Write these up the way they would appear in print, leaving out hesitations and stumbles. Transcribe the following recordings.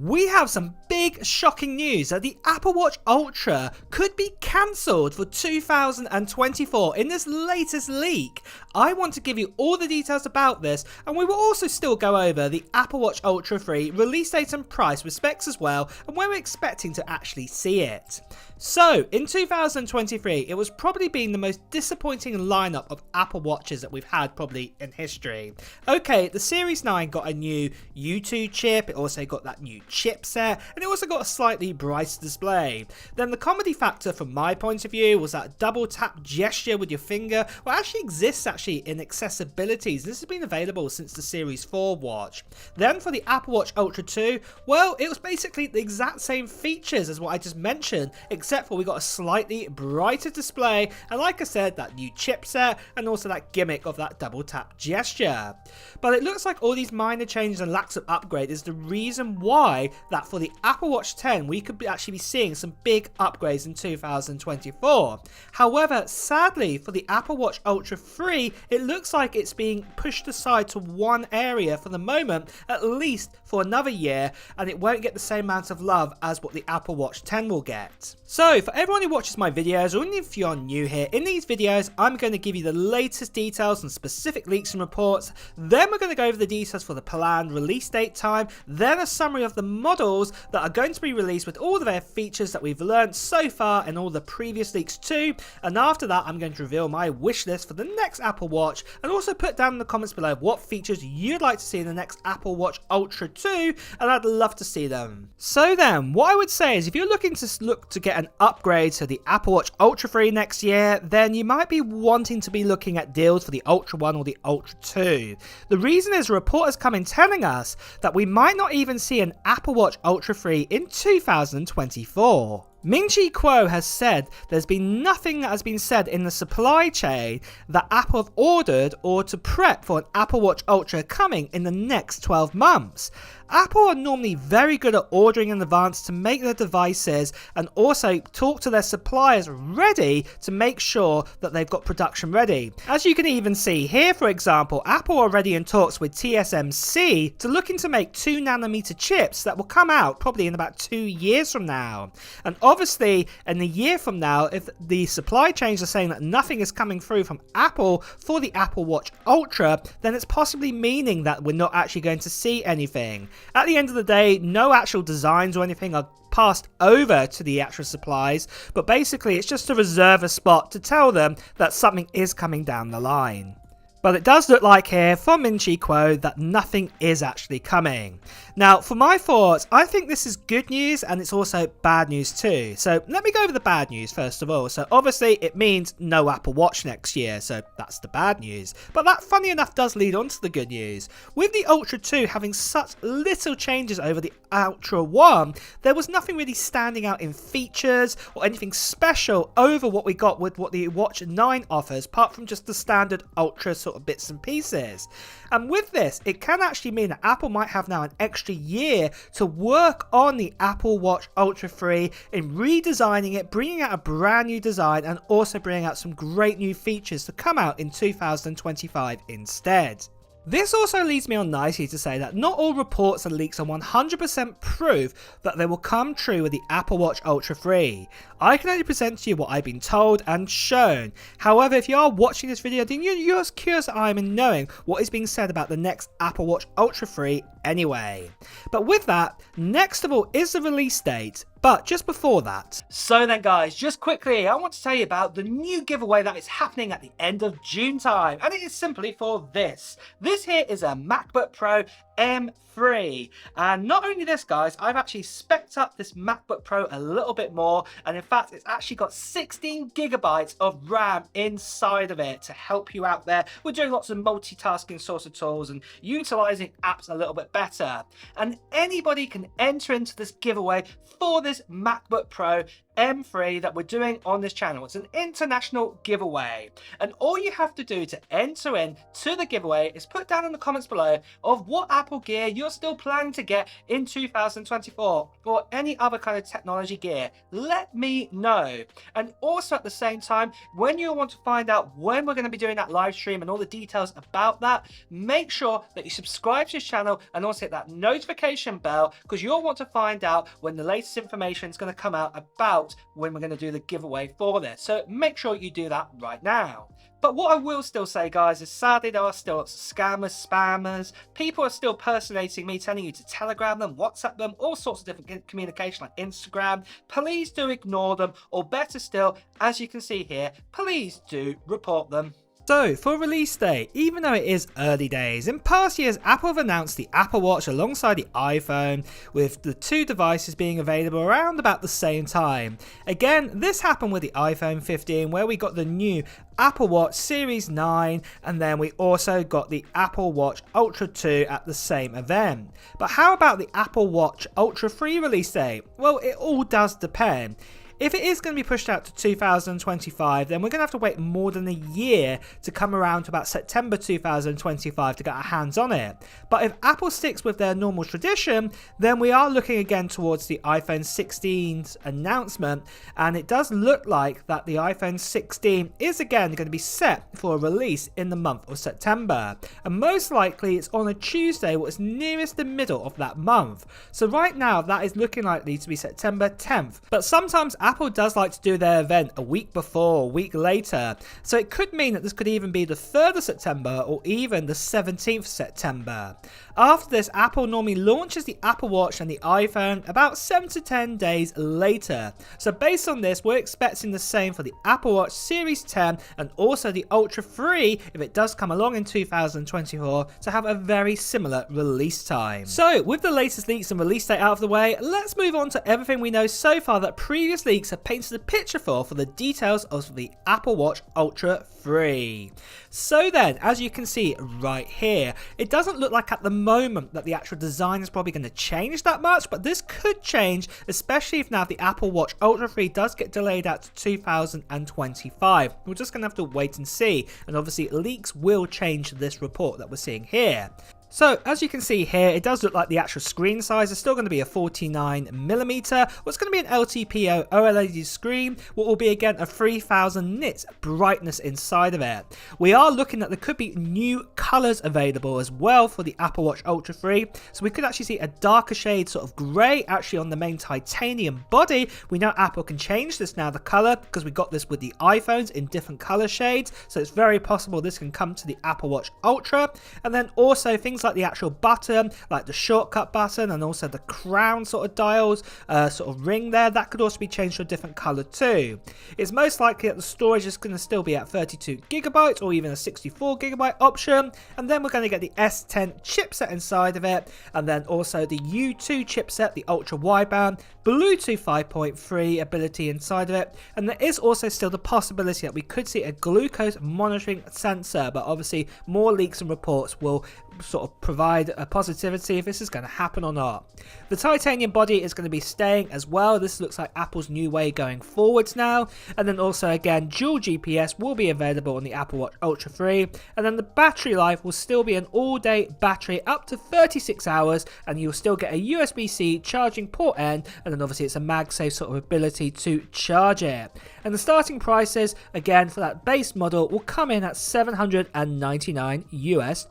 We have some big shocking news that the Apple Watch Ultra could be cancelled for 2024 in this latest leak. I want to give you all the details about this, and we will also still go over the Apple Watch Ultra 3 release date and price with specs as well, and when we're expecting to actually see it. So, in 2023, it was probably been the most disappointing lineup of Apple Watches that we've had probably in history. Okay, the Series 9 got a new U2 chip, it also got that new chipset, and it also got a slightly brighter display. Then the comedy factor from my point of view was that double tap gesture with your finger, well, actually exists in accessibilities. This has been available since the Series 4 watch. Then for the Apple Watch Ultra 2, well, it was basically the exact same features as what I just mentioned, except for we got a slightly brighter display, and like I said, that new chipset, and also that gimmick of that double tap gesture. But it looks like all these minor changes and lacks of upgrade is the reason why that for the Apple Watch 10 we could actually be seeing some big upgrades in 2024. However, sadly for the Apple Watch Ultra 3, it looks like it's being pushed aside to one area for the moment, at least for another year, and it won't get the same amount of love as what the Apple Watch 10 will get. So for everyone who watches my videos, or even if you're new here, in these videos I'm going to give you the latest details and specific leaks and reports, then we're going to go over the details for the planned release date time, then a summary of the models that are going to be released with all of their features that we've learned so far and all the previous leaks too, and after that I'm going to reveal my wish list for the next Apple Watch, and also put down in the comments below what features you'd like to see in the next Apple Watch Ultra 2, and I'd love to see them. So then, what I would say is if you're looking to get an upgrade to the Apple Watch Ultra 3 next year, then you might be wanting to be looking at deals for the Ultra 1 or the Ultra 2. The reason is a report has come in telling us that we might not even see an Apple Watch Ultra 3 in 2024. Ming-Chi Kuo has said there's been nothing that has been said in the supply chain that Apple have ordered or to prep for an Apple Watch Ultra coming in the next 12 months. Apple are normally very good at ordering in advance to make their devices and also talk to their suppliers ready to make sure that they've got production ready. As you can even see here, for example, Apple are already in talks with TSMC to looking to make 2nm chips that will come out probably in about 2 years from now. And obviously, in a year from now, if the supply chains are saying that nothing is coming through from Apple for the Apple Watch Ultra, then it's possibly meaning that we're not actually going to see anything. At the end of the day, no actual designs or anything are passed over to the actual supplies, but basically it's just to reserve a spot to tell them that something is coming down the line. But it does look like here from Ming-Chi Kuo that nothing is actually coming. Now, for my thoughts, I think this is good news and it's also bad news too. So let me go over the bad news first of all. So obviously it means no Apple Watch next year, so that's the bad news. But that, funny enough, does lead on to the good news. With the Ultra 2 having such little changes over the Ultra 1, there was nothing really standing out in features or anything special over what we got with what the Watch 9 offers, apart from just the standard Ultra sort of bits and pieces. And with this, it can actually mean that Apple might have now an extra year to work on the Apple Watch Ultra 3 in redesigning it, bringing out a brand new design, and also bringing out some great new features to come out in 2025 instead. This also leads me on nicely to say that not all reports and leaks are 100% proof that they will come true with the Apple Watch Ultra 3. I can only present to you what I've been told and shown. However, if you are watching this video, then you're as curious as I am in knowing what is being said about the next Apple Watch Ultra 3 anyway. But with that, next of all is the release date. But just before that, so then guys, just quickly, I want to tell you about the new giveaway that is happening at the end of June time, and it is simply for this. This here is a MacBook Pro M3, and not only this guys, I've actually specced up this MacBook Pro a little bit more, and in fact it's actually got 16GB of RAM inside of it to help you out there with doing lots of multitasking sorts of tools and utilizing apps a little bit better. And anybody can enter into this giveaway for this MacBook Pro M3 that we're doing on this channel. It's an international giveaway, and all you have to do to enter in to the giveaway is put down in the comments below of what Apple gear you're still planning to get in 2024 or any other kind of technology gear. Let me know. And also at the same time, when you want to find out when we're going to be doing that live stream and all the details about that, make sure that you subscribe to this channel and also hit that notification bell, because you'll want to find out when the latest information is going to come out about when we're going to do the giveaway for this. So make sure you do that right now. But what I will still say, guys, is sadly there are still lots of scammers, spammers. People are still personating me, telling you to Telegram them, WhatsApp them, all sorts of different communication like Instagram. Please do ignore them, or better still, as you can see here, please do report them. So, for release date, even though it is early days, in past years Apple have announced the Apple Watch alongside the iPhone, with the two devices being available around about the same time. Again, this happened with the iPhone 15, where we got the new Apple Watch Series 9, and then we also got the Apple Watch Ultra 2 at the same event. But how about the Apple Watch Ultra 3 release date? Well, it all does depend. If it is going to be pushed out to 2025, then we're going to have to wait more than a year to come around to about September 2025 to get our hands on it. But if Apple sticks with their normal tradition, then we are looking again towards the iPhone 16's announcement, and it does look like that the iPhone 16 is again going to be set for a release in the month of September. And most likely it's on a Tuesday, what is nearest the middle of that month. So right now that is looking likely to be September 10th. But sometimes Apple does like to do their event a week before, a week later, so it could mean that this could even be the 3rd of September or even the 17th September. After this, Apple normally launches the Apple Watch and the iPhone about 7 to 10 days later. So based on this, we're expecting the same for the Apple Watch Series 10 and also the Ultra 3, if it does come along in 2024, to have a very similar release time. So with the latest leaks and release date out of the way, let's move on to everything we know so far that previous leaks have painted a picture for the details of the Apple Watch Ultra 3. So then, as you can see right here, it doesn't look like at the moment that the actual design is probably going to change that much, but this could change, especially if now the Apple Watch Ultra 3 does get delayed out to 2025. We're just going to have to wait and see, and obviously leaks will change this report that we're seeing here. So as you can see here, it does look like the actual screen size is still going to be a 49mm. What's going to be an LTPO OLED screen, what will be again a 3000 nits brightness inside of it. We are looking that there could be new colours available as well for the Apple Watch Ultra 3. So we could actually see a darker shade, sort of grey, actually on the main titanium body. We know Apple can change this now, the colour, because we got this with the iPhones in different colour shades. So it's very possible this can come to the Apple Watch Ultra. And then also things like the actual button, like the shortcut button, and also the crown sort of dials, sort of ring there, that could also be changed to a different color too. It's most likely that the storage is going to still be at 32GB or even a 64GB option, and then we're going to get the S10 chipset inside of it, and then also the U2 chipset, the ultra wideband, Bluetooth 5.3 ability inside of it, and there is also still the possibility that we could see a glucose monitoring sensor, but obviously more leaks and reports will sort of provide a positivity if this is going to happen or not. The titanium body is going to be staying as well. This looks like Apple's new way going forwards now. And then also again, dual GPS will be available on the Apple Watch Ultra 3. And then the battery life will still be an all-day battery up to 36 hours, and you'll still get a USB-C charging port end, and then obviously it's a MagSafe sort of ability to charge it. And the starting prices again for that base model will come in at $799 US.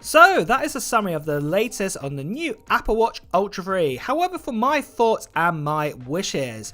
So that is a summary of the latest on the new Apple Watch Ultra 3. However, for my thoughts and my wish is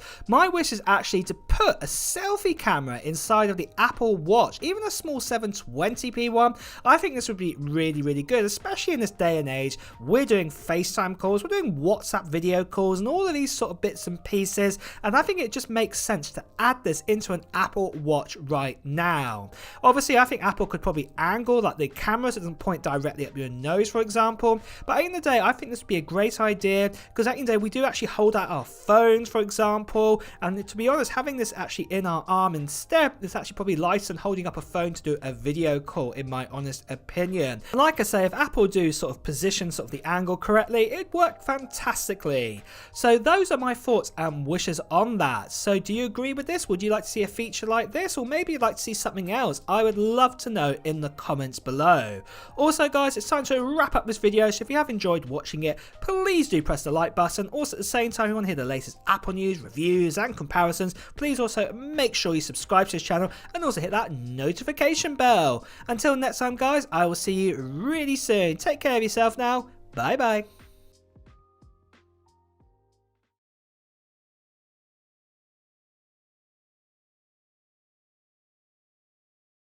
actually to put a selfie camera inside of the Apple Watch, even a small 720p one. I think this would be really, really good, especially in this day and age. We're doing FaceTime calls, we're doing WhatsApp video calls, and all of these sort of bits and pieces, and I think it just makes sense to add this into an Apple Watch right now. Obviously, I think Apple could probably angle like the camera so it doesn't point direct directly up your nose, for example. But at the end of the day, I think this would be a great idea, because at the end of the day, we do actually hold out our phones, for example, and to be honest, having this actually in our arm instead is actually probably lighter than holding up a phone to do a video call, in my honest opinion. And like I say, if Apple do sort of position sort of the angle correctly, it worked fantastically. So those are my thoughts and wishes on that. So do you agree with this? Would you like to see a feature like this, or maybe you'd like to see something else? I would love to know in the comments below. Also guys, it's time to wrap up this video, so if you have enjoyed watching it, please do press the like button. Also at the same time, if you want to hear the latest Apple news, reviews and comparisons, please also make sure you subscribe to this channel and also hit that notification bell. Until next time guys, I will see you really soon. Take care of yourself now. Bye bye.